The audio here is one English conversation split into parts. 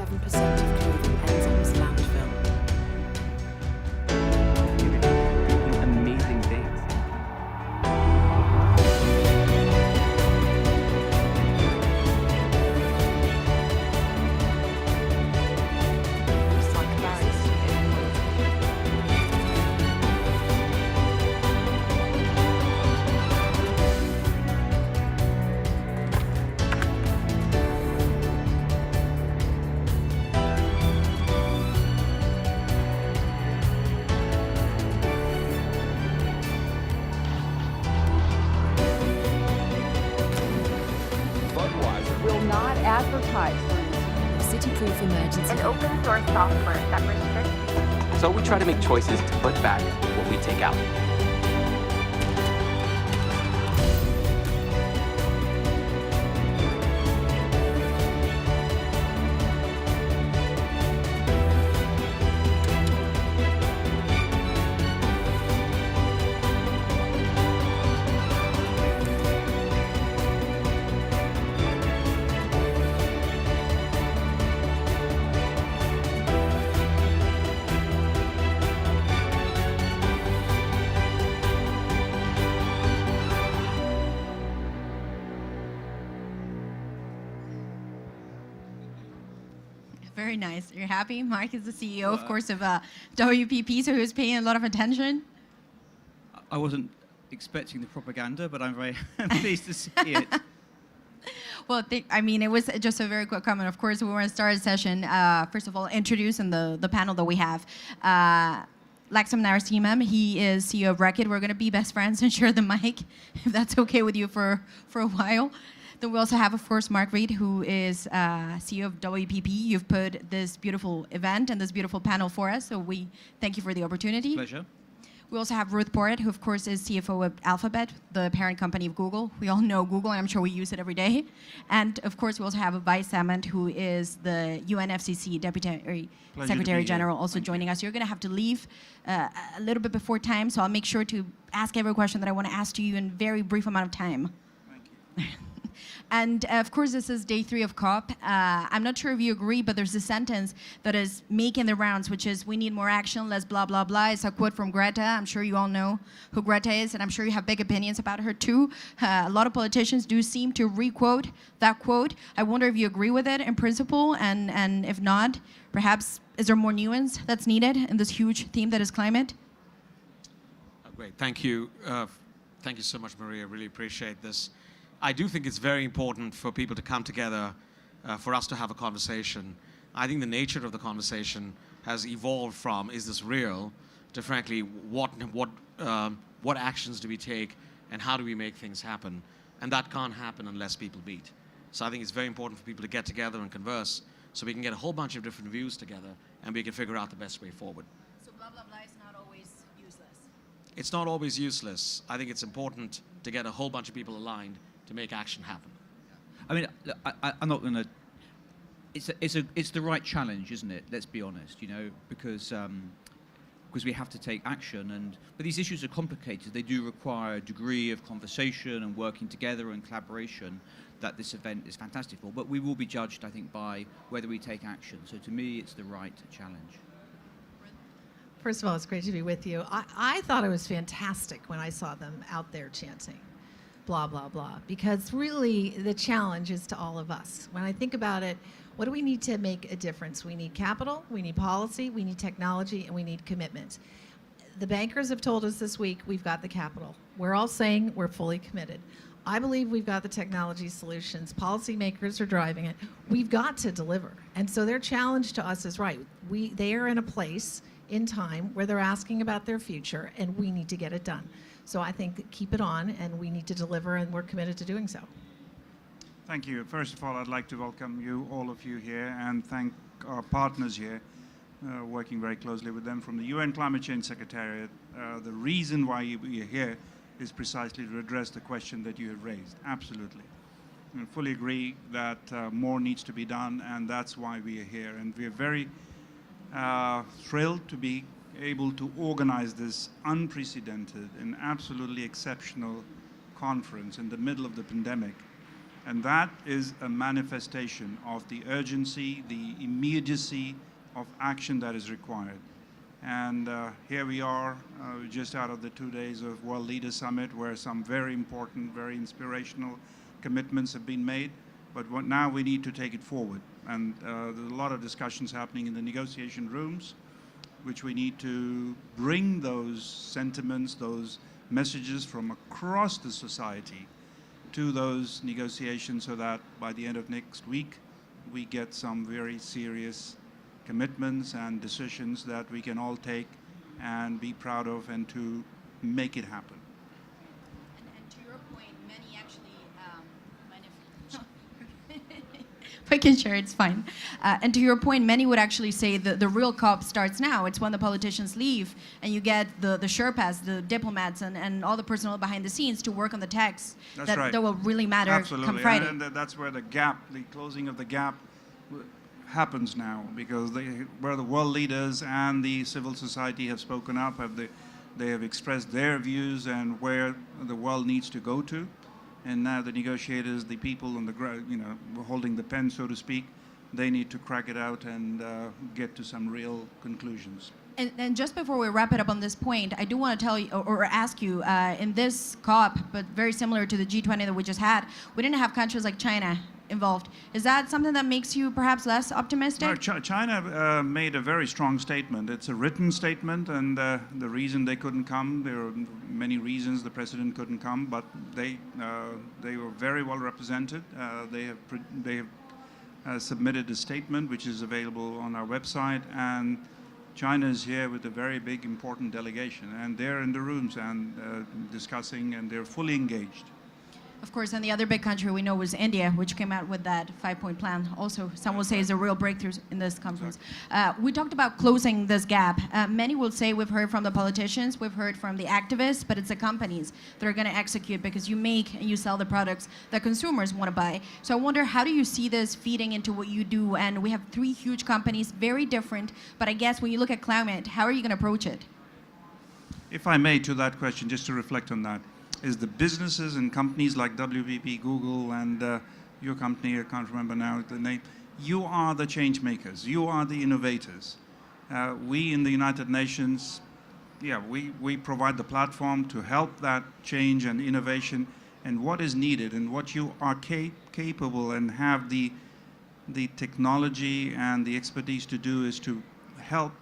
97% of clothing ends up as landfill. Making amazing things. Will not advertise A city-proof emergency. and open source software that restricts. So we try to make choices to put back what we take out. Very nice. You're happy? Mark is the CEO, of course, of WPP, so he was paying a lot of attention. I wasn't expecting the propaganda, but I'm very pleased to see it. Well, I mean, it was just a very quick comment. Of course, we want to start a session. First of all, introducing the panel that we have. Laxman Narasimhan, he is CEO of Reckitt. We're going to be best friends and share the mic, if that's okay with you for a while. Then we also have, of course, Mark Reed, who is CEO of WPP. You've put this beautiful event and this beautiful panel for us, so we thank you for the opportunity. Pleasure. We also have Ruth Porat, who, of course, is CFO of Alphabet, the parent company of Google. We all know Google, and I'm sure we use it every day. And, of course, we also have Ovais, Sarmad, who is the UNFCCC Deputy Secretary General, also joining us. You're going to have to leave a little bit before time, so I'll make sure to ask every question that I want to ask to you in a very brief amount of time. Thank you. And of course, this is day 3 of COP. I'm not sure if you agree, but there's a sentence that is making the rounds, which is, we need more action, less blah, blah, blah. It's a quote from Greta. I'm sure you all know who Greta is, and I'm sure you have big opinions about her too. A lot of politicians do seem to re-quote that quote. I wonder if you agree with it in principle, and if not, perhaps, is there more nuance that's needed in this huge theme that is climate? Great, thank you. Thank you so much, Maria. Really appreciate this. I do think it's very important for people to come together, for us to have a conversation. I think the nature of the conversation has evolved from, is this real, to frankly, what actions do we take and how do we make things happen? And that can't happen unless people meet. So I think it's very important for people to get together and converse so we can get a whole bunch of different views together and we can figure out the best way forward. So blah, blah, blah is not always useless. It's not always useless. I think it's important to get a whole bunch of people aligned to make action happen. I mean, I'm not going to. It's the right challenge, isn't it? Let's be honest, you know, because we have to take action, but these issues are complicated. They do require a degree of conversation and working together and collaboration that this event is fantastic for. But we will be judged, I think, by whether we take action. So to me, it's the right challenge. First of all, it's great to be with you. I thought it was fantastic when I saw them out there chanting blah, blah, blah, because really the challenge is to all of us. When I think about it, what do we need to make a difference? We need capital, we need policy, we need technology, and we need commitment. The bankers have told us this week we've got the capital. We're all saying we're fully committed. I believe we've got the technology solutions. Policymakers are driving it. We've got to deliver. And so their challenge to us is right. They are in a place in time where they're asking about their future, and we need to get it done. So I think keep it on, and we need to deliver, and we're committed to doing so. Thank you. First of all, I'd like to welcome you, all of you here, and thank our partners here, working very closely with them from the UN Climate Change Secretariat. The reason why we are here is precisely to address the question that you have raised. Absolutely. I fully agree that more needs to be done, and that's why we are here. And we are very thrilled to be able to organize this unprecedented and absolutely exceptional conference in the middle of the pandemic And that is a manifestation of the urgency, the immediacy of action that is required. And here we are, just out of the 2 days of World Leaders Summit, where some very important, very inspirational commitments have been made. But now we need to take it forward. And there's a lot of discussions happening in the negotiation rooms, which we need to bring those sentiments, those messages from across the society to those negotiations, so that by the end of next week, we get some very serious commitments and decisions that we can all take and be proud of, and to make it happen. And to your point, many actually, if I can share, it's fine. And to your point, many would actually say that the real COP starts now. It's when the politicians leave and you get the Sherpas, the diplomats, and all the personnel behind the scenes to work on the text that will really matter. Absolutely. Come Friday. And that's where the gap, the closing of the gap happens now, because where the world leaders and the civil society have spoken up, they have expressed their views and where the world needs to go to. And now the negotiators, the people on the ground, holding the pen, so to speak, they need to crack it out and get to some real conclusions. And just before we wrap it up on this point, I do want to tell you or ask you, in this COP, but very similar to the G20 that we just had, we didn't have countries like China involved. Is that something that makes you perhaps less optimistic? No, China made a very strong statement. It's a written statement, and the reason they couldn't come, there are many reasons the president couldn't come, but they were very well represented. They have submitted a statement which is available on our website, and China is here with a very big, important delegation, and they're in the rooms and discussing, and they're fully engaged. Of course, and the other big country we know was India, which came out with that 5-point plan. Also, some will say is a real breakthrough in this conference. We talked about closing this gap. Many will say we've heard from the politicians, we've heard from the activists, but it's the companies that are going to execute, because you make and you sell the products that consumers want to buy. So I wonder, how do you see this feeding into what you do? And we have 3 huge companies, very different, but I guess when you look at climate, how are you going to approach it? If I may, to that question, just to reflect on that, is the businesses and companies like WPP, Google, and your company, I can't remember now the name, you are the change makers, you are the innovators. We in the United Nations, we provide the platform to help that change and innovation, and what is needed and what you are capable and have the technology and the expertise to do is to help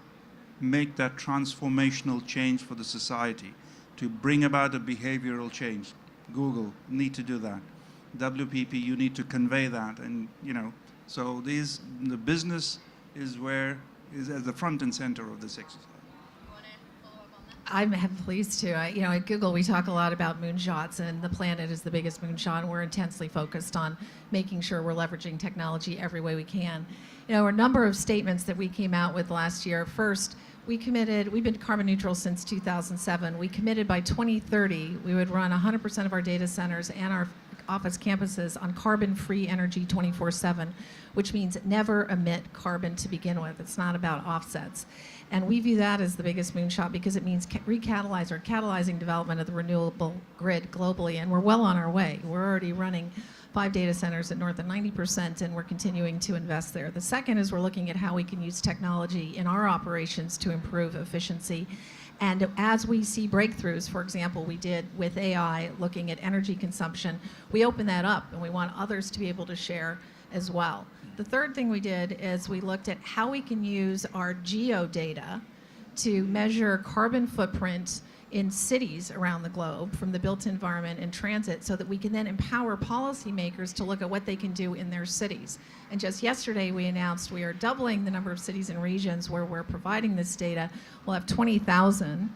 make that transformational change for the society, to bring about a behavioral change. Google need to do that. WPP, you need to convey that, and so the business is at the front and center of this exercise. I'm pleased to. At Google, we talk a lot about moonshots, and the planet is the biggest moonshot, and we're intensely focused on making sure we're leveraging technology every way we can. A number of statements that we came out with last year. First, we've been carbon neutral since 2007. We committed by 2030, we would run 100% of our data centers and our office campuses on carbon-free energy 24/7, which means never emit carbon to begin with. It's not about offsets. And we view that as the biggest moonshot, because it means catalyzing development of the renewable grid globally, and we're well on our way. We're already running 5 data centers at north of 90%, and we're continuing to invest there. The second is we're looking at how we can use technology in our operations to improve efficiency. And as we see breakthroughs, for example, we did with AI, looking at energy consumption, we open that up, and we want others to be able to share as well. The third thing we did is we looked at how we can use our geo data to measure carbon footprint in cities around the globe, from the built environment and transit, so that we can then empower policymakers to look at what they can do in their cities. And just yesterday we announced we are doubling the number of cities and regions where we're providing this data. We'll have 20,000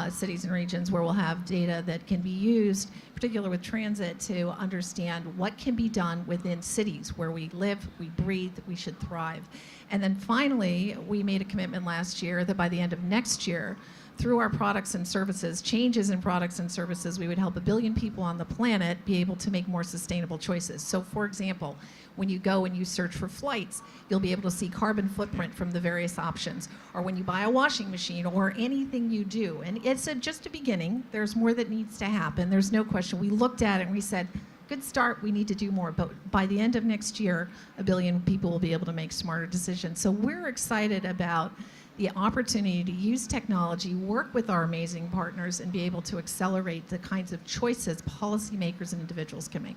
cities and regions where we'll have data that can be used, particularly with transit, to understand what can be done within cities where we live, we breathe, we should thrive. And then finally, we made a commitment last year that by the end of next year, through our products and services, changes in products and services, we would help 1 billion people on the planet be able to make more sustainable choices. So for example, when you go and you search for flights, you'll be able to see carbon footprint from the various options. Or when you buy a washing machine, or anything you do. And it's just a beginning. There's more that needs to happen. There's no question. We looked at it and we said, good start. We need to do more. But by the end of next year, 1 billion people will be able to make smarter decisions. So we're excited about the opportunity to use technology, work with our amazing partners, and be able to accelerate the kinds of choices policymakers and individuals can make.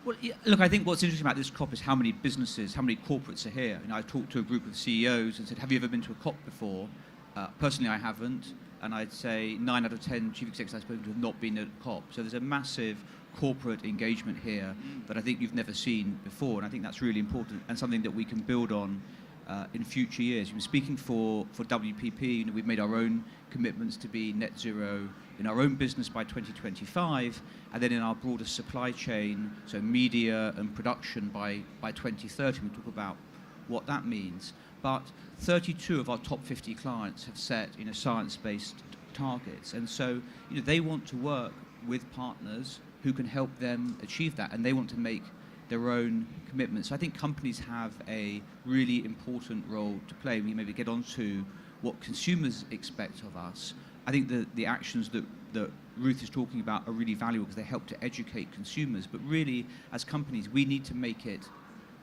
Well, yeah, look, I think what's interesting about this COP is how many businesses, how many corporates are here. I talked to a group of CEOs and said, have you ever been to a COP before? Personally, I haven't. And I'd say 9 out of 10 chief executives I've spoken to have not been at COP. So there's a massive corporate engagement here that I think you've never seen before. And I think that's really important and something that we can build on in future years. Speaking for WPP, we've made our own commitments to be net zero in our own business by 2025, and then in our broader supply chain, so media and production by 2030. We talk about what that means. But 32 of our top 50 clients have set science-based targets, and so they want to work with partners who can help them achieve that, and they want to make their own commitments. So I think companies have a really important role to play. We maybe get on to what consumers expect of us. I think the actions that Ruth is talking about are really valuable because they help to educate consumers. But really, as companies, we need to make it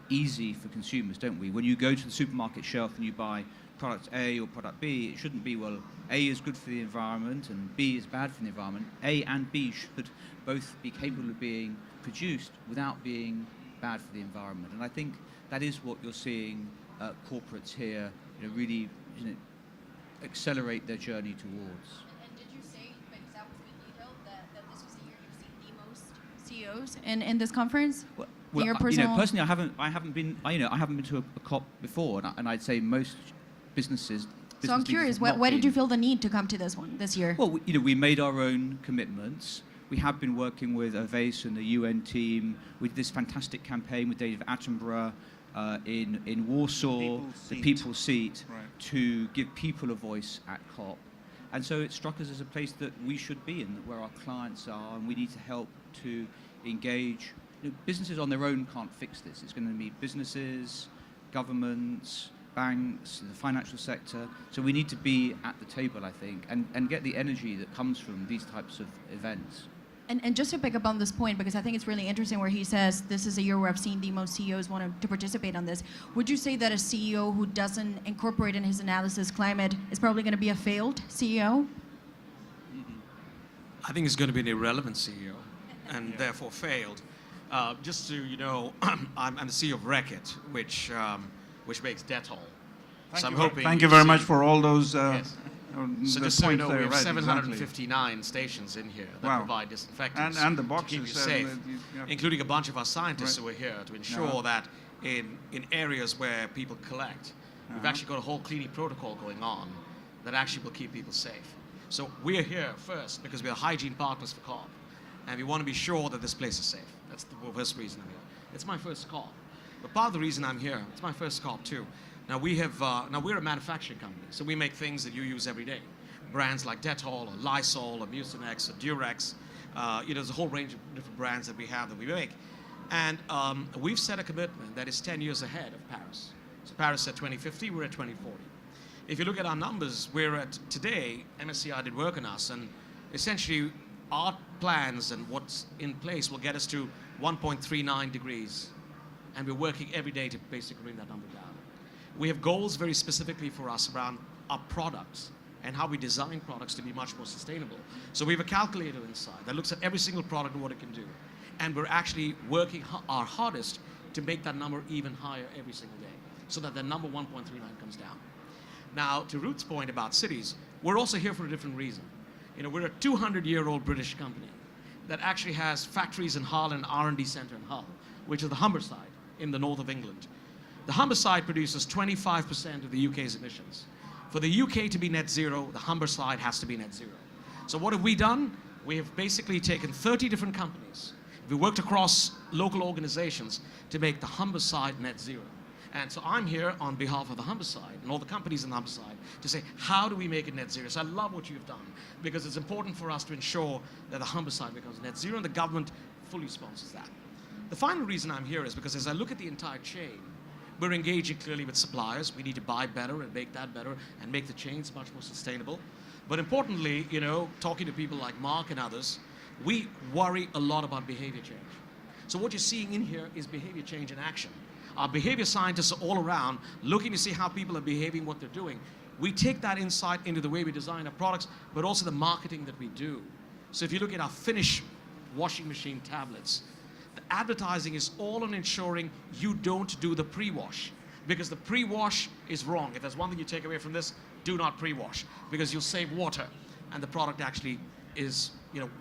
easy for consumers, don't we? When you go to the supermarket shelf and you buy product A or product B, it shouldn't be, well, A is good for the environment and B is bad for the environment. A and B should both be capable of being produced without being bad for the environment. And I think that is what you're seeing corporates here really accelerate their journey towards. And did you say, because that was good detail, that this was the year you've seen the most CEOs in this conference? Well, your personal... personally, I haven't been to a COP before, and I'd say most businesses. So I'm curious, why did you feel the need to come to this one this year? Well, we made our own commitments. We have been working with Ovais and the UN team. We did this fantastic campaign with David Attenborough in Warsaw, the People's Seat, right, to give people a voice at COP. And so it struck us as a place that we should be in, where our clients are, and we need to help to engage. Businesses on their own can't fix this. It's going to be businesses, governments, banks, the financial sector. So we need to be at the table, I think, and get the energy that comes from these types of events. And just to pick up on this point, because I think it's really interesting where he says, this is a year where I've seen the most CEOs want to participate on this. Would you say that a CEO who doesn't incorporate in his analysis climate is probably going to be a failed CEO? I think it's going to be an irrelevant CEO and therefore failed. Just so you know, I'm the CEO of Reckitt, which makes Dettol. Thank you very much for all those yes. So just so you know, we have right, 759 stations in here that provide disinfectants and the boxes to keep you safe, including a bunch of our scientists who are here to ensure that in areas where people collect, we've actually got a whole cleaning protocol going on that actually will keep people safe. So we're here first because we're hygiene partners for COP, and we want to be sure that this place is safe. That's the first reason I'm here. It's my first COP. But part of the reason I'm here, it's my first COP too. Now we're a manufacturing company, so we make things that you use every day. Brands like Dettol or Lysol or Mucinex or Durex. There's a whole range of different brands that we have that we make. And we've set a commitment that is 10 years ahead of Paris. So Paris said 2050, we're at 2040. If you look at our numbers, we're at today, MSCI did work on us, and essentially our plans and what's in place will get us to 1.39 degrees. And we're working every day to basically bring that number down. We have goals very specifically for us around our products and how we design products to be much more sustainable. So we have a calculator inside that looks at every single product and what it can do. And we're actually working our hardest to make that number even higher every single day so that the number 1.39 comes down. Now, to Ruth's point about cities, we're also here for a different reason. We're a 200-year-old British company that actually has factories in Hull and R&D center in Hull, which is the Humberside in the north of England. The Humberside produces 25% of the UK's emissions. For the UK to be net zero, the Humberside has to be net zero. So what have we done? We have basically taken 30 different companies. We worked across local organizations to make the Humberside net zero. And so I'm here on behalf of the Humberside and all the companies in the Humberside to say, how do we make it net zero? So I love what you've done because it's important for us to ensure that the Humberside becomes net zero and the government fully sponsors that. The final reason I'm here is because as I look at the entire chain, we're engaging clearly with suppliers. We need to buy better and make that better and make the chains much more sustainable. But importantly, talking to people like Mark and others, we worry a lot about behavior change. So what you're seeing in here is behavior change in action. Our behavior scientists are all around looking to see how people are behaving, what they're doing. We take that insight into the way we design our products, but also the marketing that we do. So if you look at our Finish washing machine tablets, the advertising is all on ensuring you don't do the pre-wash, because the pre-wash is wrong. If there's one thing you take away from this, do not pre-wash, because you'll save water, and the product actually is,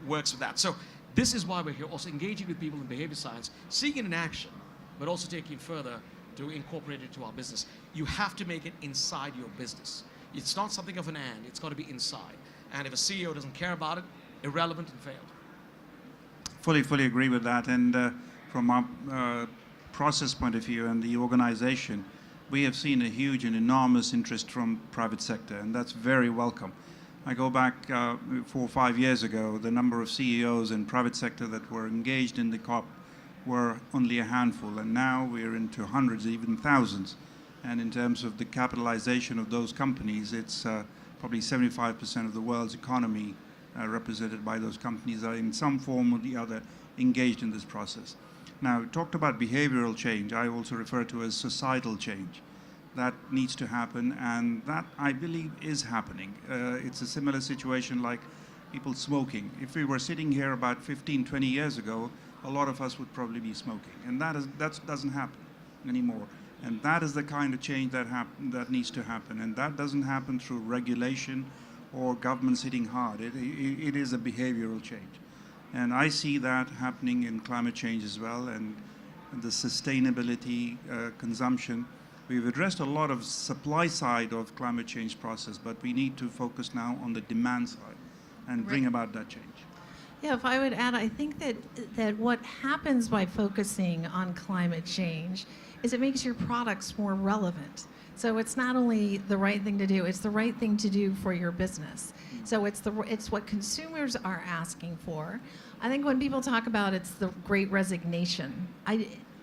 works with that. So this is why we're here, also engaging with people in behavior science, seeing it in action, but also taking it further to incorporate it into our business. You have to make it inside your business. It's not something of an and, it's got to be inside. And if a CEO doesn't care about it, irrelevant and failed. Fully agree with that. And from our process point of view and the organization, we have seen a huge and enormous interest from private sector, and that's very welcome. I go back 4 or 5 years ago, the number of CEOs in private sector that were engaged in the COP were only a handful, and now we're into hundreds, even thousands. And in terms of the capitalization of those companies, it's probably 75% of the world's economy represented by those companies are in some form or the other engaged in this process. Now, we talked about behavioral change. I also refer to as societal change. That needs to happen, and that, I believe, is happening. It's a similar situation like people smoking. If we were sitting here about 15, 20 years ago, a lot of us would probably be smoking, and that doesn't happen anymore. And that is the kind of change that needs to happen, and that doesn't happen through regulation or government sitting hard. It is a behavioral change. And I see that happening in climate change as well, and the sustainability, consumption. We've addressed a lot of supply side of climate change process, but we need to focus now on the demand side and bring about that change. Yeah, if I would add, I think that what happens by focusing on climate change is it makes your products more relevant. So it's not only the right thing to do, it's the right thing to do for your business. So it's what consumers are asking for. I think when people talk about it's the great resignation,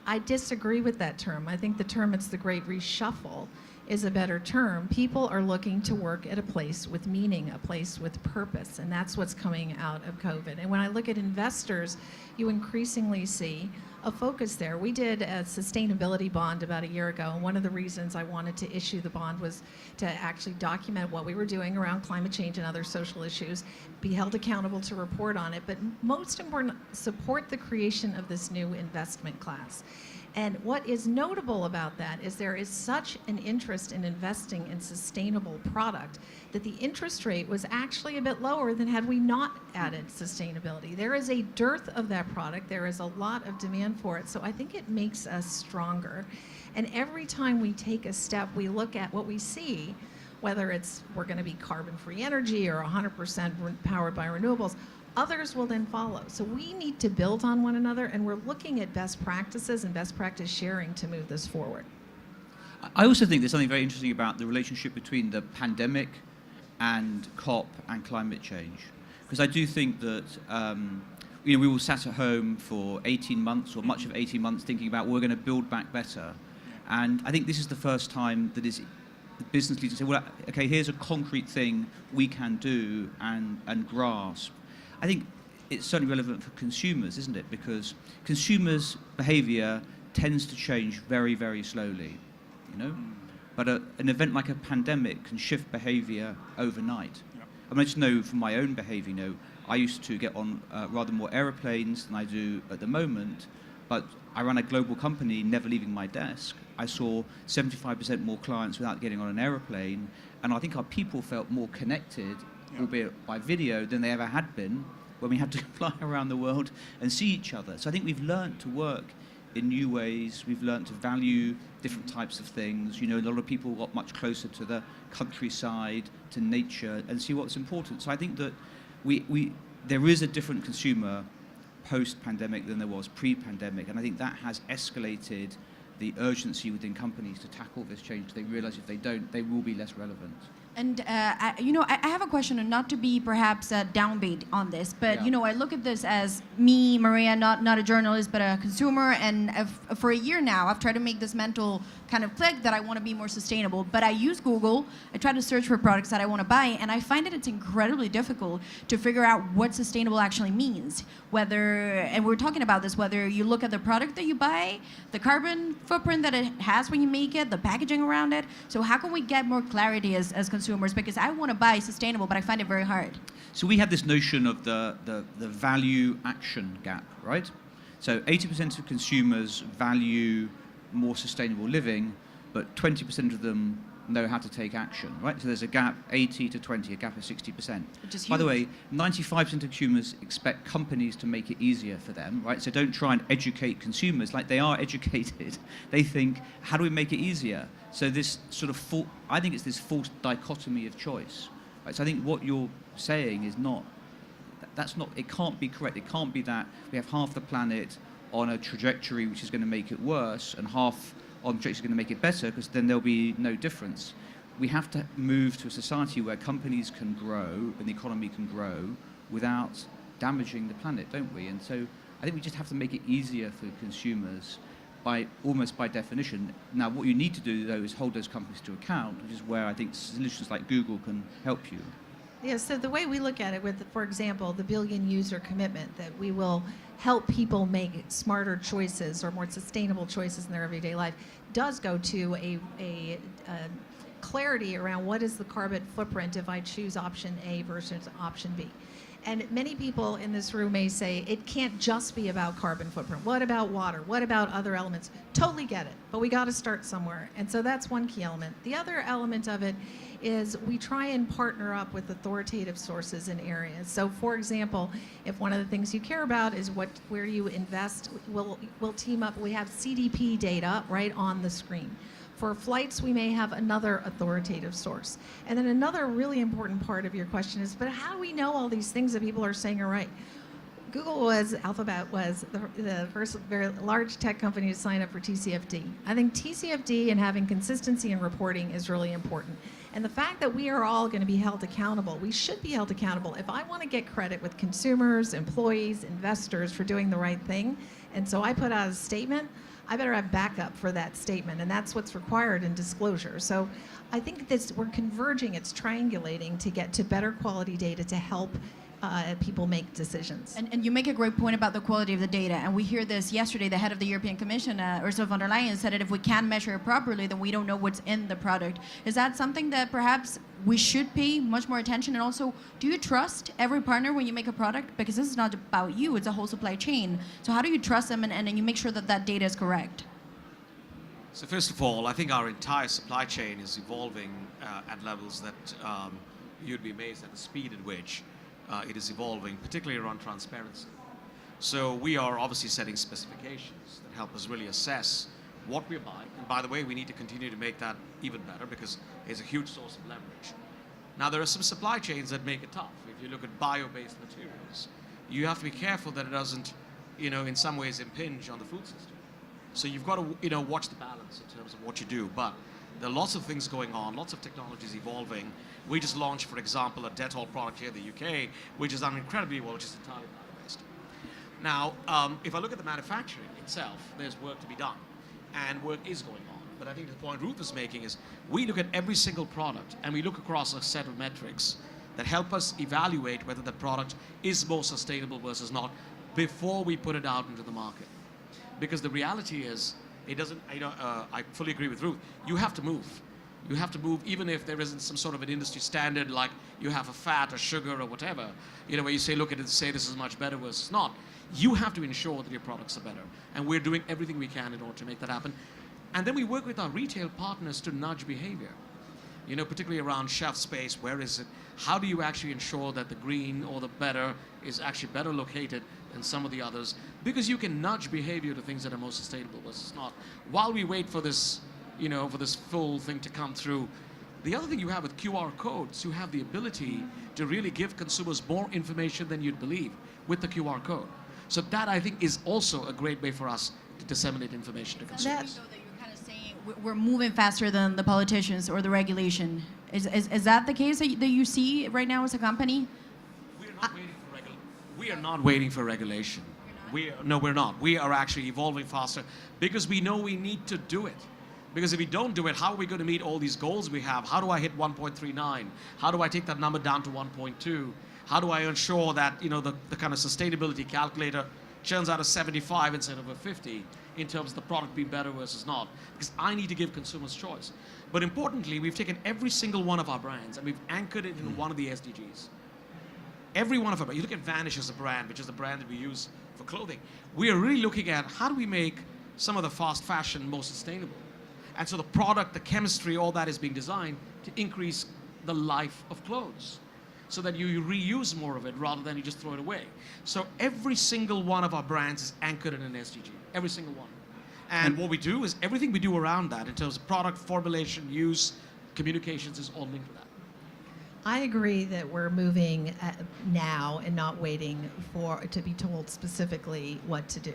I disagree with that term. I think the term it's the great reshuffle is a better term. People are looking to work at a place with meaning, a place with purpose, and that's what's coming out of COVID. And when I look at investors, you increasingly see a focus there. We did a sustainability bond about a year ago, and one of the reasons I wanted to issue the bond was to actually document what we were doing around climate change and other social issues, be held accountable to report on it, but most important, support the creation of this new investment class. And what is notable about that is there is such an interest in investing in sustainable product that the interest rate was actually a bit lower than had we not added sustainability. There is a dearth of that product. There is a lot of demand for it. So I think it makes us stronger. And every time we take a step, we look at what we see, whether it's we're going to be carbon-free energy or 100% powered by renewables, others will then follow. So we need to build on one another, and we're looking at best practices and best practice sharing to move this forward. I also think there's something very interesting about the relationship between the pandemic and COP and climate change. Because I do think that we all sat at home for 18 months or much of 18 months thinking about we're going to build back better. And I think this is the first time that the business leaders say, well, okay, here's a concrete thing we can do and grasp. I think it's certainly relevant for consumers, isn't it? Because consumers' behavior tends to change very, very slowly, But an event like a pandemic can shift behavior overnight. Yep. I mean, I just know from my own behavior, I used to get on rather more aeroplanes than I do at the moment, but I run a global company, never leaving my desk. I saw 75% more clients without getting on an aeroplane, and I think our people felt more connected, albeit by video, than they ever had been when we had to fly around the world and see each other. So I think we've learned to work in new ways. We've learned to value different types of things. A lot of people got much closer to the countryside, to nature, and see what's important. So I think that there is a different consumer post-pandemic than there was pre-pandemic, and I think that has escalated the urgency within companies to tackle this change. They realize if they don't, they will be less relevant. And I have a question, and not to be perhaps downbeat on this, but I look at this as me, Maria, not a journalist, but a consumer, and for a year now, I've tried to make this mental kind of click that I want to be more sustainable. But I use Google, I try to search for products that I want to buy, and I find that it's incredibly difficult to figure out what sustainable actually means. And we're talking about this, whether you look at the product that you buy, the carbon footprint that it has when you make it, the packaging around it. So how can we get more clarity as consumers? Because I want to buy sustainable, but I find it very hard. So we have this notion of the value action gap, right? So 80% of consumers value more sustainable living, but 20% of them know how to take action, right? So there's a gap 80 to 20, a gap of 60%. Which is By the huge. way, 95% of consumers expect companies to make it easier for them, right? So don't try and educate consumers like they are educated. They think, how do we make it easier? So this sort of I think it's this false dichotomy of choice, right? So I think what you're saying is it can't be correct. It can't be that we have half the planet on a trajectory which is going to make it worse and half on trajectory is going to make it better, because then there'll be no difference. We have to move to a society where companies can grow and the economy can grow without damaging the planet, don't we? And so I think we just have to make it easier for consumers almost by definition. Now, what you need to do, though, is hold those companies to account, which is where I think solutions like Google can help you. Yeah, so the way we look at it with, for example, the billion user commitment, that we will help people make smarter choices or more sustainable choices in their everyday life, does go to a clarity around what is the carbon footprint if I choose option A versus option B. And many people in this room may say, it can't just be about carbon footprint. What about water? What about other elements? Totally get it, but we got to start somewhere. And so that's one key element. The other element of it is we try and partner up with authoritative sources in areas. So for example, if one of the things you care about is where you invest, we'll team up. We have CDP data right on the screen. For flights, we may have another authoritative source. And then another really important part of your question is, but how do we know all these things that people are saying are right? Alphabet was the first very large tech company to sign up for TCFD. I think TCFD and having consistency in reporting is really important. And the fact that we are all going to be held accountable, we should be held accountable. If I want to get credit with consumers, employees, investors for doing the right thing, and so I put out a statement, I better have backup for that statement, and that's what's required in disclosure. So I think we're converging, it's triangulating to get to better quality data to help people make decisions. And you make a great point about the quality of the data. And we hear this yesterday, the head of the European Commission, Ursula von der Leyen, said that if we can't measure it properly, then we don't know what's in the product. Is that something that perhaps we should pay much more attention? And also, do you trust every partner when you make a product? Because this is not about you, it's a whole supply chain. So how do you trust them and you make sure that that data is correct? So first of all, I think our entire supply chain is evolving at levels that you'd be amazed at the speed at which it is evolving, particularly around transparency. So we are obviously setting specifications that help us really assess what we're buying. And by the way, we need to continue to make that even better because it's a huge source of leverage. Now, there are some supply chains that make it tough. If you look at bio-based materials, you have to be careful that it doesn't, in some ways impinge on the food system. So you've got to, watch the balance in terms of what you do. But there are lots of things going on, lots of technologies evolving. We just launched, for example, a Dettol product here in the UK, which has done incredibly well, which is entirely bio-based. Now, if I look at the manufacturing itself, there's work to be done, and work is going on. But I think the point Ruth is making is we look at every single product, and we look across a set of metrics that help us evaluate whether the product is more sustainable versus not before we put it out into the market. Because the reality is, it doesn't, I fully agree with Ruth, you have to move. You have to move even if there isn't some sort of an industry standard like you have a fat or sugar or whatever, where you say, look at it and say this is much better versus not. You have to ensure that your products are better. And we're doing everything we can in order to make that happen. And then we work with our retail partners to nudge behavior. Particularly around shelf space, where is it? How do you actually ensure that the green or the better is actually better located than some of the others? Because you can nudge behavior to things that are more sustainable versus not. While we wait for this, for this full thing to come through, the other thing you have with QR codes, you have the ability to really give consumers more information than you'd believe with the QR code. So that, I think, is also a great way for us to disseminate information to consumers. we're moving faster than the politicians or the regulation. Is that the case that you see right now as a company? We are not waiting for regulation. No, we're not. We are actually evolving faster because we know we need to do it. Because if we don't do it, how are we going to meet all these goals we have? How do I hit 1.39? How do I take that number down to 1.2? How do I ensure that the kind of sustainability calculator churns out a 75 instead of a 50 in terms of the product being better versus not? Because I need to give consumers choice. But importantly, we've taken every single one of our brands and we've anchored it in one of the SDGs. Every one of our brands. You look at Vanish as a brand, which is the brand that we use for clothing. We are really looking at how do we make some of the fast fashion more sustainable. And so the product, the chemistry, all that is being designed to increase the life of clothes so that you reuse more of it rather than you just throw it away. So every single one of our brands is anchored in an SDG, every single one. And what we do is everything we do around that in terms of product, formulation, use, communications is all linked to that. I agree that we're moving now and not waiting to be told specifically what to do.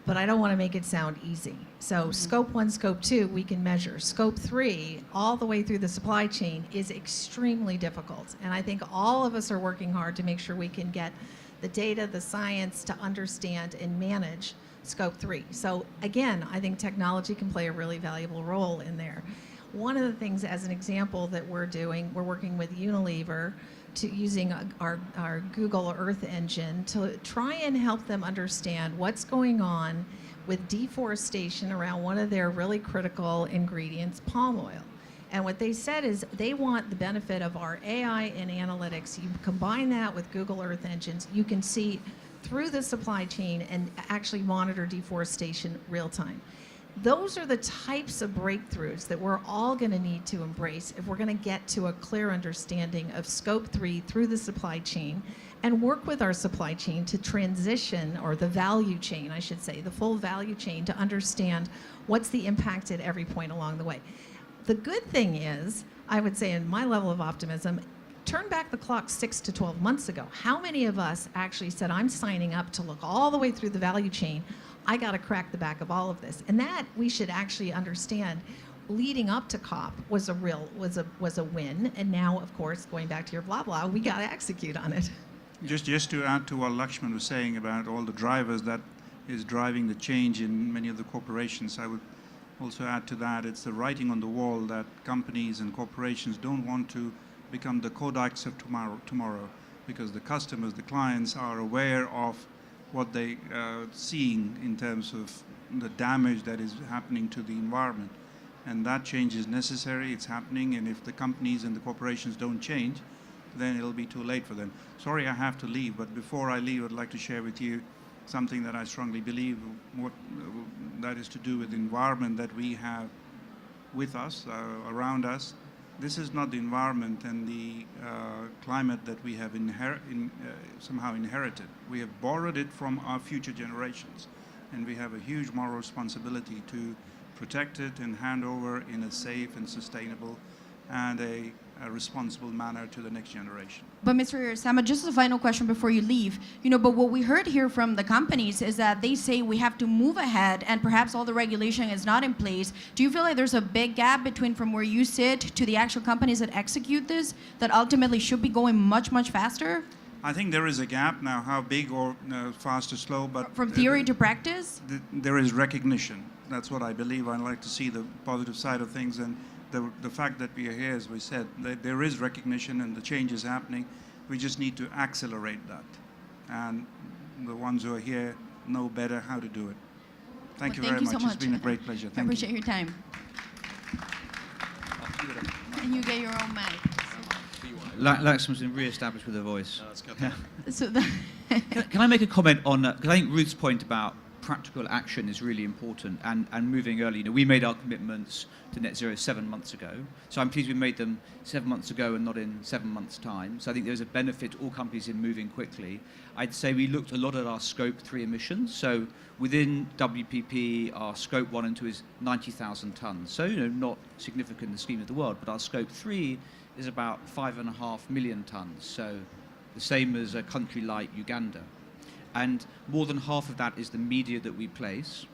But I don't want to make it sound easy. So scope 1, scope 2, we can measure. Scope 3, all the way through the supply chain, is extremely difficult. And I think all of us are working hard to make sure we can get the data, the science to understand and manage scope 3. So again, I think technology can play a really valuable role in there. One of the things, as an example, that we're doing, we're working with Unilever using our Google Earth engine to try and help them understand what's going on with deforestation around one of their really critical ingredients, palm oil. And what they said is they want the benefit of our AI and analytics. You combine that with Google Earth engines, you can see through the supply chain and actually monitor deforestation real time. Those are the types of breakthroughs that we're all going to need to embrace if we're going to get to a clear understanding of scope 3 through the supply chain and work with our supply chain to transition, or the value chain, I should say, the full value chain, to understand what's the impact at every point along the way. The good thing is, I would say in my level of optimism, turn back the clock 6 to 12 months ago. How many of us actually said, I'm signing up to look all the way through the value chain? I got to crack the back of all of this. And that we should actually understand leading up to COP was a win. And now, of course, going back to your blah blah, we got to execute on it. Just to add to what Laxman was saying about all the drivers that is driving the change in many of the corporations, I would also add to that, it's the writing on the wall that companies and corporations don't want to become the Kodaks of tomorrow, because the customers, the clients are aware of what they are seeing in terms of the damage that is happening to the environment. And that change is necessary, it's happening, and if the companies and the corporations don't change, then it'll be too late for them. Sorry, I have to leave, but before I leave, I'd like to share with you something that I strongly believe, that is to do with the environment that we have with us, around us. This is not the environment and the climate that we have somehow inherited. We have borrowed it from our future generations, and we have a huge moral responsibility to protect it and hand over in a safe and sustainable and a responsible manner to the next generation. But Mr. Sarmad, just a final question before you leave. But what we heard here from the companies is that they say we have to move ahead, and perhaps all the regulation is not in place. Do you feel like there's a big gap between from where you sit to the actual companies that execute this, that ultimately should be going much, much faster? I think there is a gap now, how big or fast or slow, but from theory to practice? There is recognition. That's what I believe. I like to see the positive side of things, and the fact that we are here, as we said, there is recognition and the change is happening. We just need to accelerate that. And the ones who are here know better how to do it. Thank you very much. So much. It's been a great pleasure. I appreciate your time. And you get your own mic. Laxman's been re-established with a voice. So can I make a comment on, because I think Ruth's point about practical action is really important, and moving early. We made our commitments to net zero 7 months ago, so I'm pleased we made them 7 months ago and not in 7 months' time. So I think there's a benefit to all companies in moving quickly. I'd say we looked a lot at our scope 3 emissions. So within WPP, our scope 1 and 2 is 90,000 tons. So not significant in the scheme of the world, but our scope 3 is about 5.5 million tons. So the same as a country like Uganda. And more than half of that is the media that we place.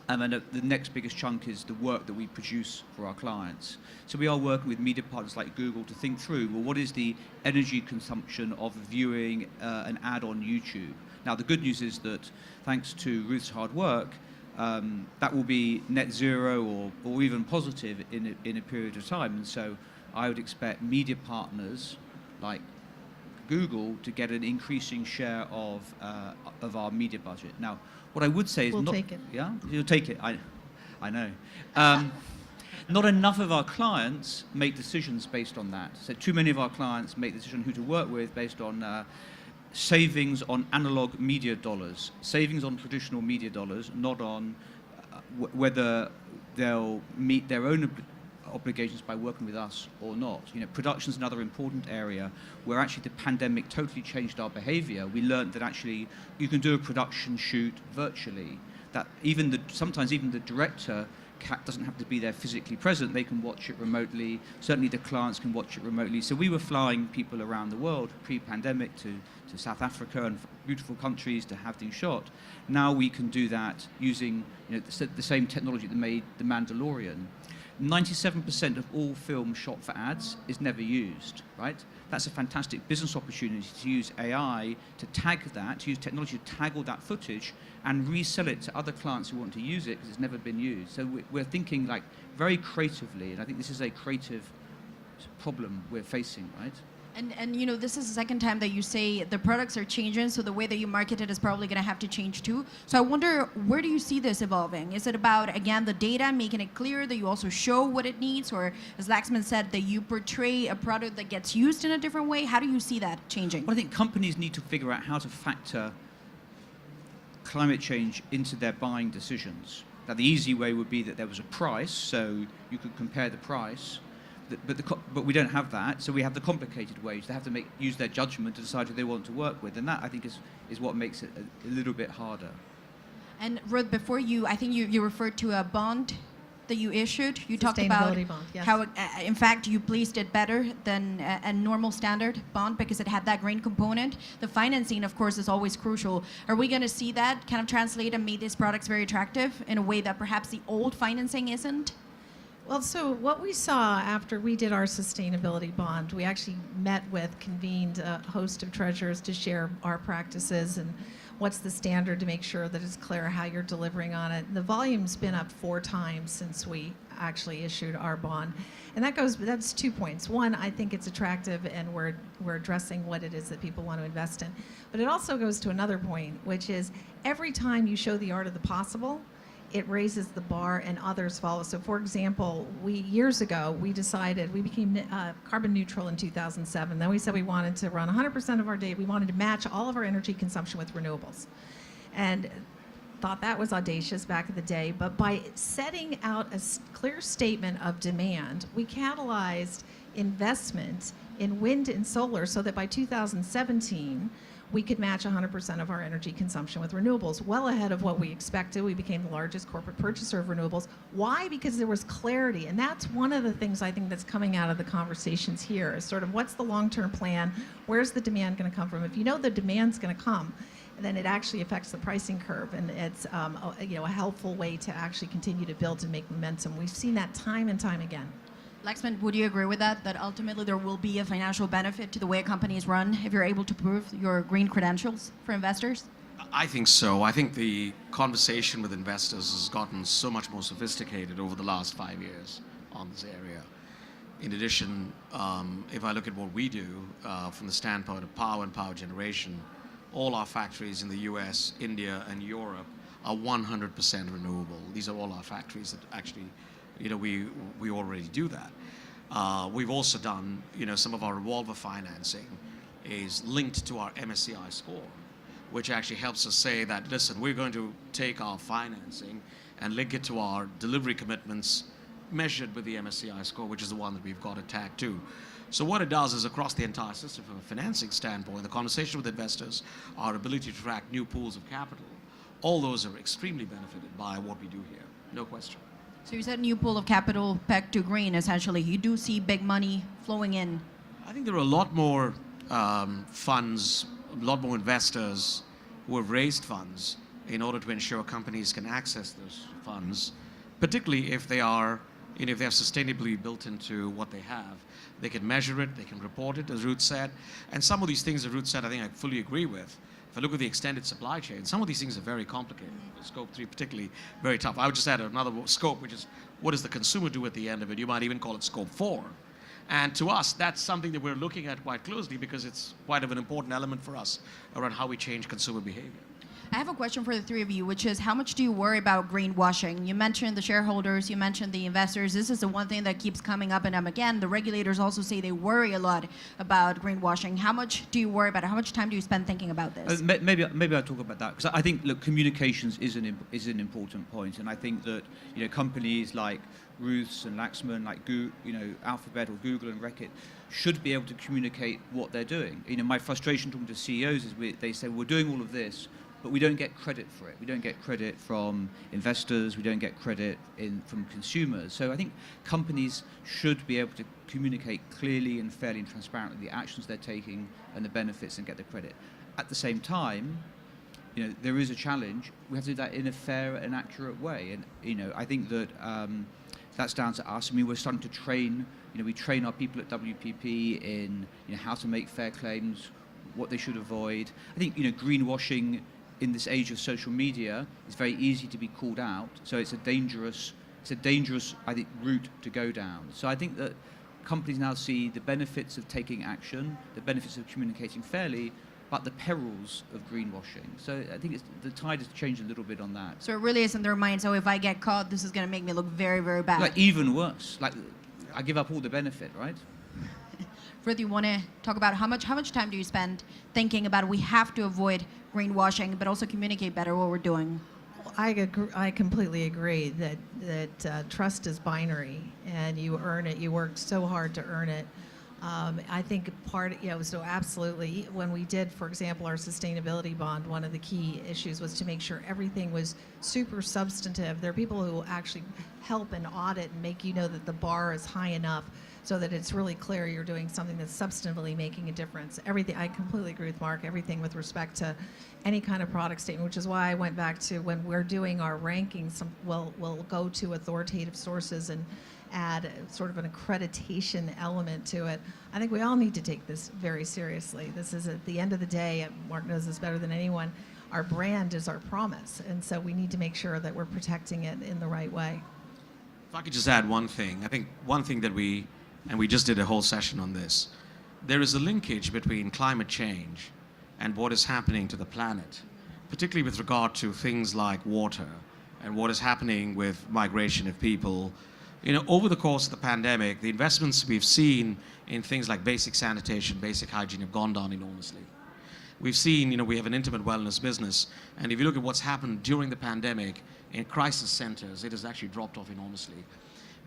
And then the next biggest chunk is the work that we produce for our clients. So we are working with media partners like Google to think through, well, what is the energy consumption of viewing an ad on YouTube? Now, the good news is that thanks to Ruth's hard work, that will be net zero or even positive in a period of time. And so I would expect media partners like Google to get an increasing share of our media budget. Now, what I would say is we'll take it. Yeah, you'll take it. I know. Not enough of our clients make decisions based on that. So too many of our clients make the decision who to work with based on savings on analog media dollars, savings on traditional media dollars, not on whether they'll meet their own obligations by working with us or not. You know, production is another important area where actually the pandemic totally changed our behavior. We learned that actually you can do a production shoot virtually, that sometimes even the director doesn't have to be there physically present. They can watch it remotely. Certainly the clients can watch it remotely. So we were flying people around the world pre-pandemic to South Africa and beautiful countries to have things shot. Now we can do that using the same technology that made The Mandalorian. 97% of all film shot for ads is never used, right? That's a fantastic business opportunity to use AI to tag that, to use technology to tag all that footage and resell it to other clients who want to use it because it's never been used. So we're thinking like very creatively, and I think this is a creative problem we're facing, right? And this is the second time that you say the products are changing, so the way that you market it is probably going to have to change too. So I wonder, where do you see this evolving? Is it about, again, the data, making it clear that you also show what it needs, or as Laxman said, that you portray a product that gets used in a different way? How do you see that changing? Well, I think companies need to figure out how to factor climate change into their buying decisions. Now, the easy way would be that there was a price, so you could compare the price. But we don't have that, so we have the complicated ways. They have to use their judgment to decide who they want to work with, and that I think is what makes it a little bit harder. And Ruth, before I think you referred to a bond that you issued. You talked about bond, yes. how, in fact, you placed it better than a normal standard bond because it had that green component. The financing, of course, is always crucial. Are we going to see that kind of translate and make these products very attractive in a way that perhaps the old financing isn't? Well, so what we saw after we did our sustainability bond, we actually convened a host of treasurers to share our practices and what's the standard to make sure that it's clear how you're delivering on it. The volume's been up 4 times since we actually issued our bond. And that's 2 points. One, I think it's attractive and we're addressing what it is that people want to invest in. But it also goes to another point, which is every time you show the art of the possible, it raises the bar and others follow. So for example, years ago, we decided we became carbon neutral in 2007. Then we said we wanted to run 100% of our day. We wanted to match all of our energy consumption with renewables. And thought that was audacious back in the day. But by setting out a clear statement of demand, we catalyzed investment in wind and solar so that by 2017, we could match 100% of our energy consumption with renewables, well ahead of what we expected. We became the largest corporate purchaser of renewables. Why? Because there was clarity, and that's one of the things I think that's coming out of the conversations here, is sort of what's the long-term plan, where's the demand going to come from? If you know the demand's going to come, then it actually affects the pricing curve, and it's a helpful way to actually continue to build and make momentum. We've seen that time and time again. Laxman, would you agree with that ultimately there will be a financial benefit to the way a company is run if you're able to prove your green credentials for investors? I think so. I think the conversation with investors has gotten so much more sophisticated over the last 5 years on this area. In addition, if I look at what we do from the standpoint of power and power generation, all our factories in the US, India, and Europe are 100% renewable. These are all our factories that actually we already do that. We've also done, some of our revolver financing is linked to our MSCI score, which actually helps us say that, listen, we're going to take our financing and link it to our delivery commitments measured with the MSCI score, which is the one that we've got tagged to. So what it does is across the entire system from a financing standpoint, the conversation with investors, our ability to attract new pools of capital, all those are extremely benefited by what we do here, no question. So you said new pool of capital pegged to green, essentially. You do see big money flowing in. I think there are a lot more funds, a lot more investors who have raised funds in order to ensure companies can access those funds, particularly if they are, if they're sustainably built into what they have. They can measure it, they can report it, as Ruth said. And some of these things that Ruth said, I think I fully agree with. If I look at the extended supply chain, some of these things are very complicated. Scope 3 particularly very tough. I would just add another scope, which is what does the consumer do at the end of it? You might even call it scope 4. And to us, that's something that we're looking at quite closely because it's quite of an important element for us around how we change consumer behavior. I have a question for the three of you, which is how much do you worry about greenwashing? You mentioned the shareholders, you mentioned the investors. This is the one thing that keeps coming up and up again. The regulators also say they worry a lot about greenwashing. How much do you worry about it? How much time do you spend thinking about this? Maybe I'll talk about that because I think, look, communications is an important point, and I think that companies like Ruth's and Laxman, like Alphabet or Google and Reckitt, should be able to communicate what they're doing. My frustration talking to CEOs is they say we're doing all of this, but we don't get credit for it. We don't get credit from investors. We don't get credit from consumers. So I think companies should be able to communicate clearly and fairly and transparently the actions they're taking and the benefits and get the credit. At the same time, there is a challenge. We have to do that in a fair and accurate way. And I think that that's down to us. I mean, we're starting to train. We train our people at WPP in how to make fair claims, what they should avoid. I think greenwashing in this age of social media, it's very easy to be called out. So it's a dangerous, I think, route to go down. So I think that companies now see the benefits of taking action, the benefits of communicating fairly, but the perils of greenwashing. So I think the tide has changed a little bit on that. So it really is in their mind, so if I get caught, this is going to make me look very, very bad. Like even worse. Like I give up all the benefit, right? Ruth, you want to talk about how much time do you spend thinking about we have to avoid greenwashing, but also communicate better what we're doing? I completely agree that trust is binary, and you earn it. You work so hard to earn it. I think so absolutely. When we did, for example, our sustainability bond, one of the key issues was to make sure everything was super substantive. There are people who will actually help and audit and make that the bar is high enough so that it's really clear you're doing something that's substantively making a difference. Everything, I completely agree with Mark, everything with respect to any kind of product statement, which is why I went back to when we're doing our rankings, we'll go to authoritative sources and add sort of an accreditation element to it. I think we all need to take this very seriously. This is, at the end of the day, Mark knows this better than anyone, our brand is our promise, and so we need to make sure that we're protecting it in the right way. If I could just add one thing, I think one thing that we just did a whole session on this, there is a linkage between climate change and what is happening to the planet, particularly with regard to things like water and what is happening with migration of people. Over the course of the pandemic, the investments we've seen in things like basic sanitation, basic hygiene have gone down enormously. We've seen, we have an intimate wellness business, and if you look at what's happened during the pandemic in crisis centers, it has actually dropped off enormously.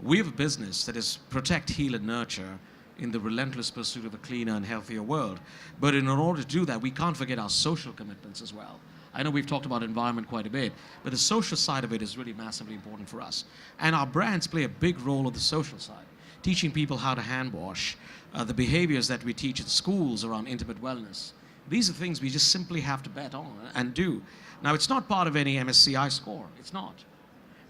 We have a business that is protect, heal, and nurture in the relentless pursuit of a cleaner and healthier world. But in order to do that, we can't forget our social commitments as well. I know we've talked about environment quite a bit, but the social side of it is really massively important for us. And our brands play a big role on the social side, teaching people how to hand wash, the behaviors that we teach in schools around intimate wellness. These are things we just simply have to bet on and do. Now, it's not part of any MSCI score. It's not.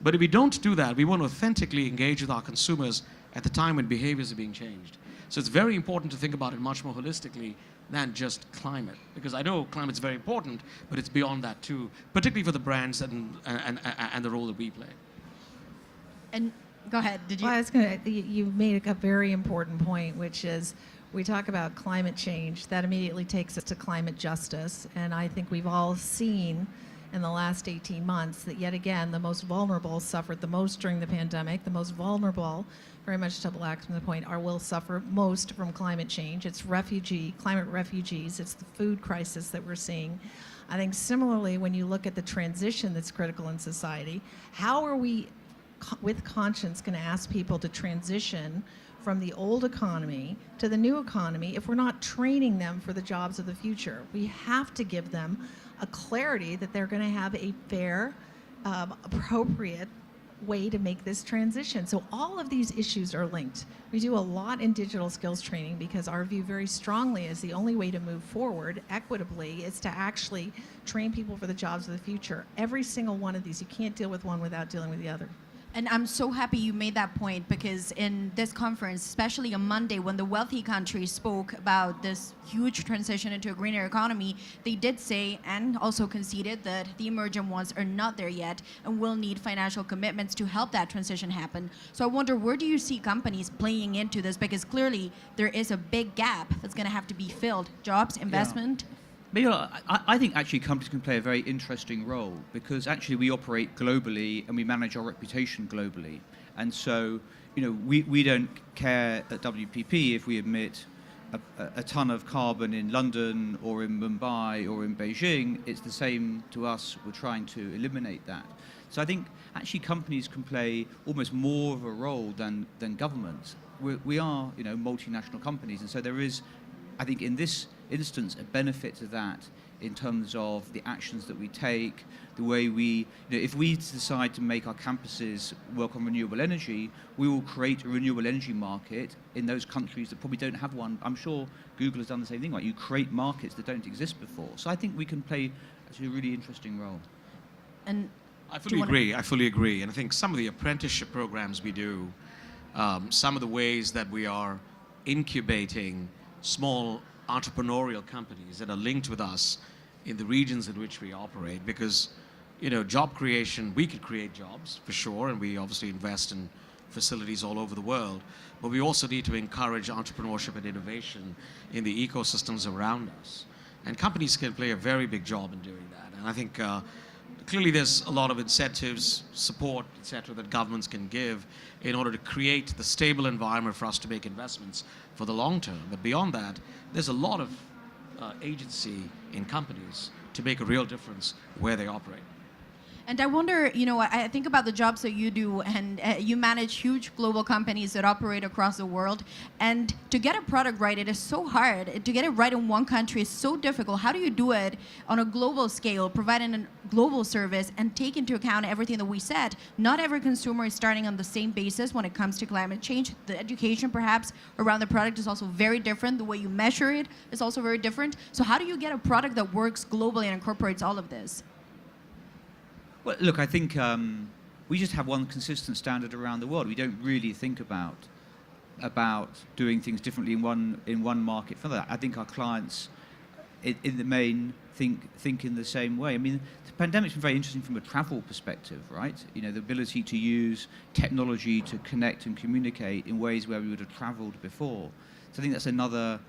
But if we don't do that, we want to authentically engage with our consumers at the time when behaviors are being changed. So it's very important to think about it much more holistically than just climate. Because I know climate's very important, but it's beyond that too, particularly for the brands and the role that we play. And go ahead, did you? Well, you made a very important point, which is we talk about climate change. That immediately takes us to climate justice. And I think we've all seen in the last 18 months that yet again the most vulnerable suffered the most during the pandemic. The most vulnerable, very much to Laxman's point, will suffer most from climate change. It's climate refugees. It's the food crisis that we're seeing. I think similarly, when you look at the transition that's critical in society, how are we, with conscience, going to ask people to transition from the old economy to the new economy if we're not training them for the jobs of the future? We have to give them a clarity that they're going to have a fair, appropriate way to make this transition. So all of these issues are linked. We do a lot in digital skills training because our view very strongly is the only way to move forward equitably is to actually train people for the jobs of the future. Every single one of these, you can't deal with one without dealing with the other. And I'm so happy you made that point, because in this conference, especially on Monday, when the wealthy countries spoke about this huge transition into a greener economy, they did say and also conceded that the emerging ones are not there yet and will need financial commitments to help that transition happen. So I wonder, where do you see companies playing into this? Because clearly there is a big gap that's going to have to be filled. Jobs, investment. Yeah. But, you know, I think actually companies can play a very interesting role, because actually we operate globally and we manage our reputation globally. And so, you know, we don't care at WPP if we emit a ton of carbon in London or in Mumbai or in Beijing. It's the same to us. We're trying to eliminate that. So I think actually companies can play almost more of a role than governments. We are, you know, multinational companies, and so there is, I think in this instance, a benefit to that in terms of the actions that we take, the way we, you know, if we decide to make our campuses work on renewable energy, we will create a renewable energy market in those countries that probably don't have one. I'm sure Google has done the same thing, right? You create markets that don't exist before. So I think we can play actually a really interesting role. And I fully agree. I fully agree. And I think some of the apprenticeship programs we do, some of the ways that we are incubating small entrepreneurial companies that are linked with us in the regions in which we operate, because, you know, job creation, we could create jobs for sure, and we obviously invest in facilities all over the world, but we also need to encourage entrepreneurship and innovation in the ecosystems around us. And companies can play a very big job in doing that. And I think clearly there's a lot of incentives, support, et cetera, that governments can give in order to create the stable environment for us to make investments for the long term. But beyond that, there's a lot of agency in companies to make a real difference where they operate. And I wonder, you know, I think about the jobs that you do, and you manage huge global companies that operate across the world. And to get a product right, it is so hard. To get it right in one country is so difficult. How do you do it on a global scale, providing a global service and take into account everything that we said? Not every consumer is starting on the same basis when it comes to climate change. The education, perhaps, around the product is also very different. The way you measure it is also very different. So how do you get a product that works globally and incorporates all of this? Well, look, I think we just have one consistent standard around the world. We don't really think about doing things differently in one market for that. I think our clients, in the main, think in the same way. I mean, the pandemic's been very interesting from a travel perspective, right? You know, the ability to use technology to connect and communicate in ways where we would have traveled before. So I think that's another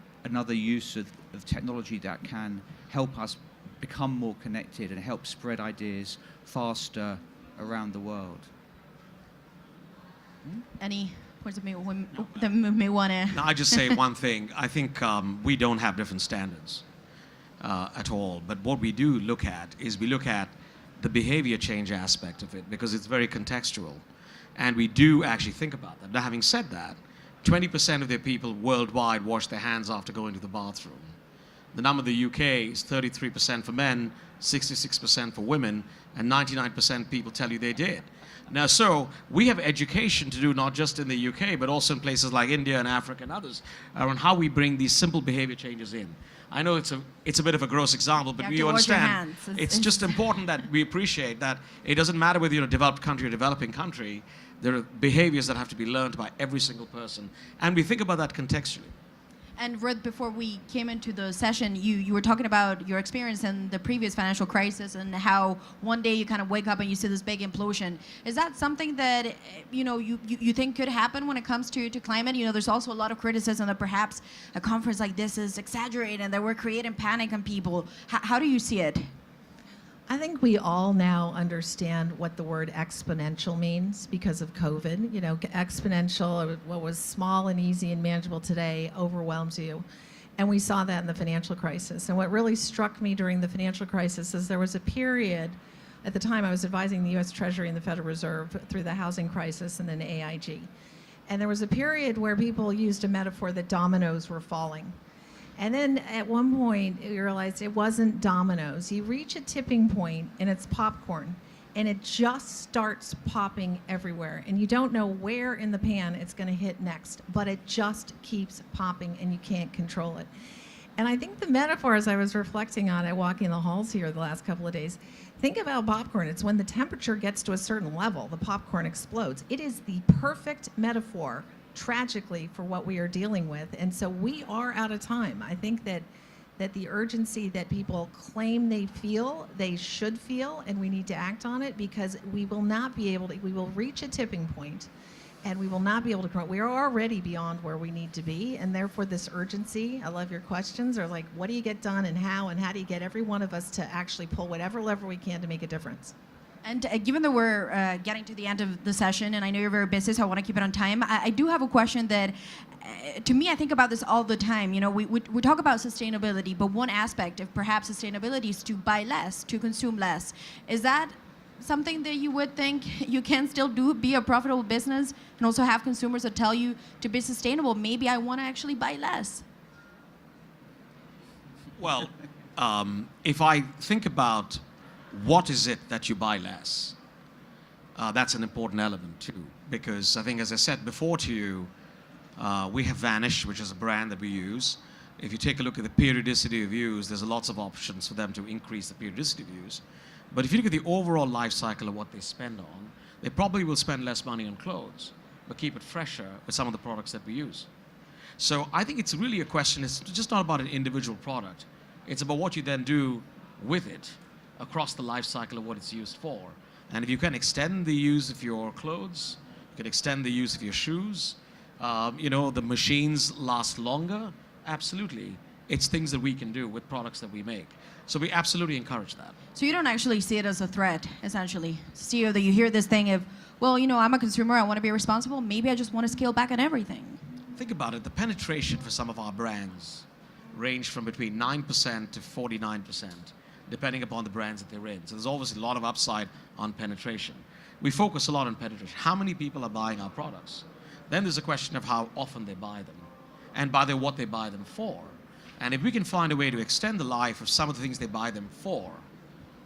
use of technology that can help us become more connected and help spread ideas faster around the world. Any points that may want to... No, I just say one thing. I think we don't have different standards at all. But what we do look at is we look at the behavior change aspect of it, because it's very contextual. And we do actually think about that. Now, having said that, 20% of the people worldwide wash their hands after going to the bathroom. The number in the UK is 33% for men, 66% for women, and 99% people tell you they did. Now, so we have education to do not just in the UK, but also in places like India and Africa and others, around how we bring these simple behavior changes in. I know it's a bit of a gross example, but we understand it's just important that we appreciate that it doesn't matter whether you're a developed country or a developing country. There are behaviors that have to be learned by every single person, and we think about that contextually. And Ruth, before we came into the session, you were talking about your experience in the previous financial crisis and how one day you kind of wake up and you see this big implosion. Is that something that you think could happen when it comes to climate? You know, there's also a lot of criticism that perhaps a conference like this is exaggerated and that we're creating panic on people. How do you see it? I think we all now understand what the word exponential means because of COVID. You know, exponential, what was small and easy and manageable today overwhelms you. And we saw that in the financial crisis. And what really struck me during the financial crisis is there was a period, at the time I was advising the US Treasury and the Federal Reserve through the housing crisis and then AIG. And there was a period where people used a metaphor that dominoes were falling. And then at one point, you realized it wasn't dominoes. You reach a tipping point, and it's popcorn. and it just starts popping everywhere. And you don't know where in the pan it's going to hit next, but it just keeps popping and you can't control it. And I think the metaphor, as I was reflecting on it, walking the halls here the last couple of days, think about popcorn. It's when the temperature gets to a certain level, the popcorn explodes. It is the perfect metaphor, tragically, for what we are dealing with. And so we are out of time. I think that the urgency that people claim they feel, they should feel, and we need to act on it, because we will not be able to, we will reach a tipping point and we will not be able to promote. We are already beyond where we need to be, and therefore this urgency, I love your questions, are like, what do you get done and how do you get every one of us to actually pull whatever lever we can to make a difference? And given that we're getting to the end of the session, and I know you're very busy, so I want to keep it on time, I do have a question that, to me, I think about this all the time. You know, we talk about sustainability, but one aspect of perhaps sustainability is to buy less, to consume less. Is that something that you would think you can still do, be a profitable business, and also have consumers that tell you to be sustainable, maybe I want to actually buy less? Well, if I think about what is it that you buy less, that's an important element too, because I think, as I said before to you, we have Vanish, which is a brand that we use. If you take a look at the periodicity of use, there's lots of options for them to increase the periodicity of use. But if you look at the overall life cycle of what they spend on, they probably will spend less money on clothes, but keep it fresher with some of the products that we use. So I think it's really a question, it's just not about an individual product. It's about what you then do with it across the life cycle of what it's used for. And if you can extend the use of your clothes, you can extend the use of your shoes, the machines last longer, absolutely. It's things that we can do with products that we make. So we absolutely encourage that. So you don't actually see it as a threat, essentially. CEO, that you hear this thing of, well, I'm a consumer, I want to be responsible, maybe I just want to scale back on everything. Think about it, the penetration for some of our brands range from between 9% to 49%. Depending upon the brands that they're in. So there's obviously a lot of upside on penetration. We focus a lot on penetration. How many people are buying our products? Then there's a question of how often they buy them, and what they buy them for. And if we can find a way to extend the life of some of the things they buy them for,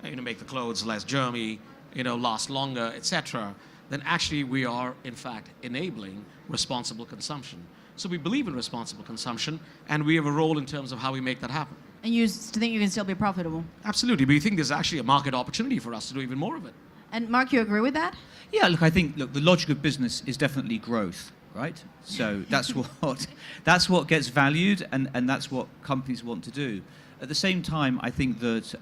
make the clothes less germy, last longer, etc., then actually we are, in fact, enabling responsible consumption. So we believe in responsible consumption, and we have a role in terms of how we make that happen. And you think you can still be profitable? Absolutely, but you think there's actually a market opportunity for us to do even more of it. And Mark, you agree with that? Yeah, look, I think the logic of business is definitely growth, right? So that's what gets valued, and that's what companies want to do. At the same time, I think that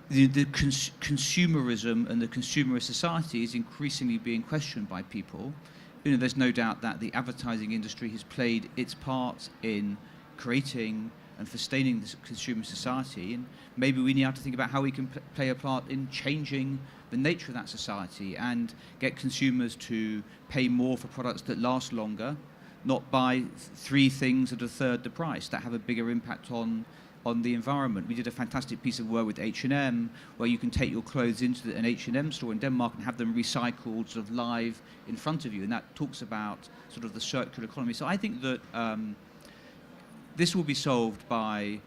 the consumerism and the consumerist society is increasingly being questioned by people. There's no doubt that the advertising industry has played its part in creating and sustaining this consumer society, and maybe we need to think about how we can play a part in changing the nature of that society and get consumers to pay more for products that last longer, not buy 3 things at a third the price that have a bigger impact on the environment. We did a fantastic piece of work with H&M, where you can take your clothes into an H&M store in Denmark and have them recycled sort of live in front of you, and that talks about sort of the circular economy. So I think that this will be solved by,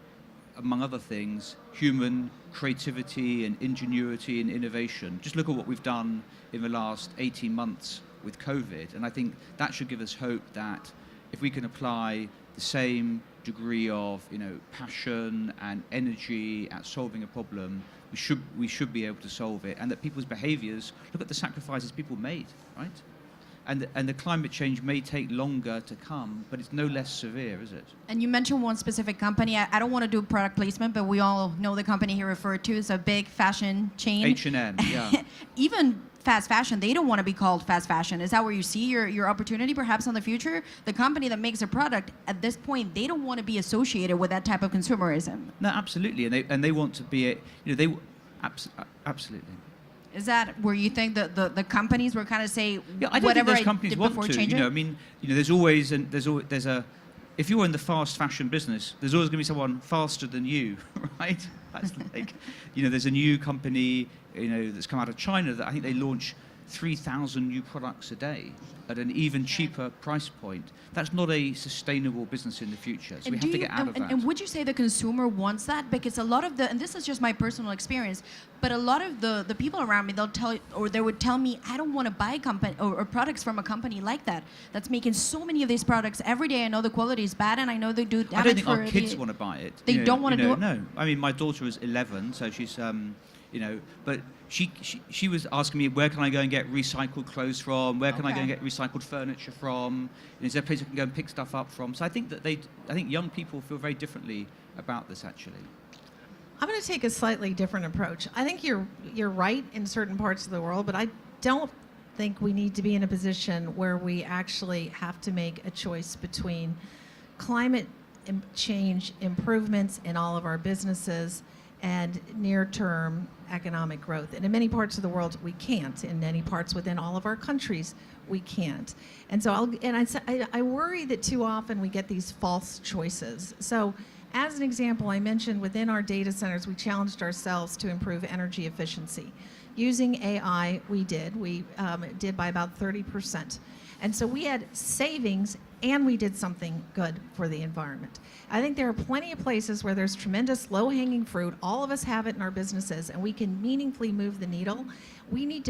among other things, human creativity and ingenuity and innovation. Just look at what we've done in the last 18 months with COVID, and I think that should give us hope that if we can apply the same degree of passion and energy at solving a problem, we should be able to solve it, and that people's behaviors, look at the sacrifices people made, right? And the climate change may take longer to come, but it's no less severe, is it? And you mentioned one specific company. I don't want to do product placement, but we all know the company he referred to. It's a big fashion chain. H&M, yeah. Even fast fashion, they don't want to be called fast fashion. Is that where you see your opportunity perhaps in the future? The company that makes a product, at this point, they don't want to be associated with that type of consumerism. No, absolutely. And they want to be, absolutely. Is that where you think that the companies will kind of say, yeah, I don't whatever think those companies I did want before to. changing? There's always if you're in the fast fashion business, there's always going to be someone faster than you, right? That's like, there's a new company, that's come out of China that I think they launch 3,000 new products a day at an even cheaper price point. That's not a sustainable business in the future. So we have to get out of that. And would you say the consumer wants that? Because a lot of and this is just my personal experience, but a lot of the people around me, they would tell me, I don't want to buy or products from a company like that. That's making so many of these products every day. I know the quality is bad, and I know they do damage. I don't think our kids want to buy it. They don't want to do it? No. I mean, my daughter is 11, so she's, but she was asking me, where can I go and get recycled clothes from? Where can I go and get recycled furniture from? Is there a place I can go and pick stuff up from? So I think that I think young people feel very differently about this, actually. I'm going to take a slightly different approach. I think you're right in certain parts of the world, but I don't think we need to be in a position where we actually have to make a choice between climate change improvements in all of our businesses and near-term economic growth. And in many parts of the world, we can't. In many parts within all of our countries, we can't. And so I worry that too often we get these false choices. So as an example, I mentioned within our data centers, we challenged ourselves to improve energy efficiency. Using AI, we did. We did by about 30%. And so we had savings and we did something good for the environment. I think there are plenty of places where there's tremendous low-hanging fruit. All of us have it in our businesses, and we can meaningfully move the needle. We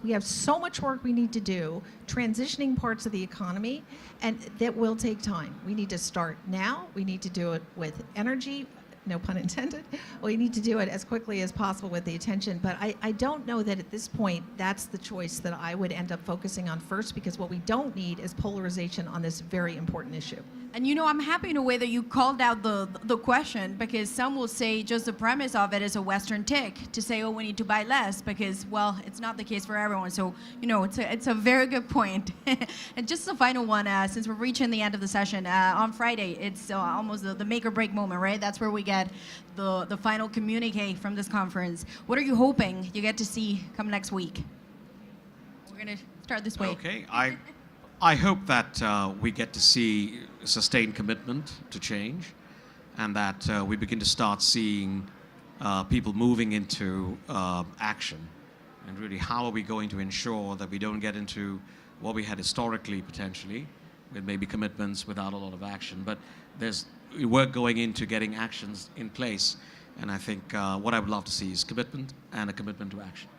have so much work we need to do transitioning parts of the economy, and that will take time. We need to start now. We need to do it with energy, no pun intended. We need to do it as quickly as possible with the attention, but I don't know that at this point that's the choice that I would end up focusing on first, because what we don't need is polarization on this very important issue. And I'm happy in a way that you called out the question, because some will say just the premise of it is a Western tick to say, oh, we need to buy less, because, well, it's not the case for everyone. So, it's a very good point. And just the final one, since we're reaching the end of the session, on Friday, it's almost the make or break moment, right? That's where we get the final communique from this conference. What are you hoping you get to see come next week? We're going to start this way. Okay, I hope that we get to see sustained commitment to change, and that we begin to start seeing people moving into action. And really, how are we going to ensure that we don't get into what we had historically, potentially, with maybe commitments without a lot of action. But there's work going into getting actions in place. And I think what I would love to see is commitment and a commitment to action.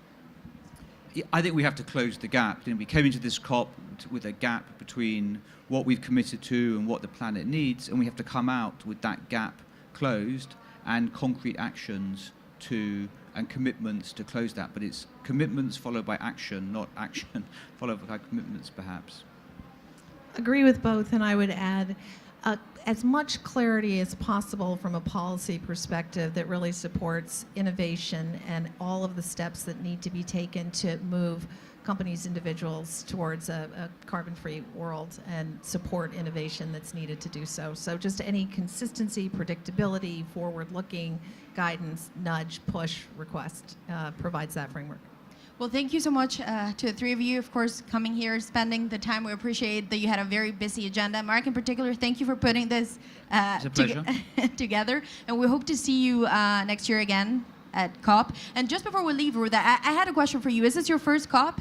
I think we have to close the gap. We came into this COP with a gap between what we've committed to and what the planet needs, and we have to come out with that gap closed and concrete actions and commitments to close that. But it's commitments followed by action, not action followed by commitments, perhaps. Agree with both, and I would add as much clarity as possible from a policy perspective that really supports innovation and all of the steps that need to be taken to move companies, individuals towards a carbon-free world and support innovation that's needed to do so. So just any consistency, predictability, forward-looking guidance, nudge, push, request provides that framework. Well, thank you so much to the three of you, of course, coming here, spending the time. We appreciate that you had a very busy agenda. Mark, in particular, thank you for putting this together. And we hope to see you next year again at COP. And just before we leave, Ruth, I had a question for you. Is this your first COP?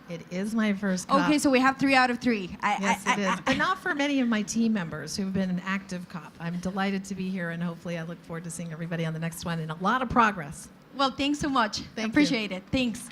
It is my first COP. Okay, so we have 3 out of 3. Yes, it is. But not for many of my team members who've been an active COP. I'm delighted to be here, and hopefully I look forward to seeing everybody on the next one, and a lot of progress. Well, thanks so much. Thank you. Appreciate it. Thanks.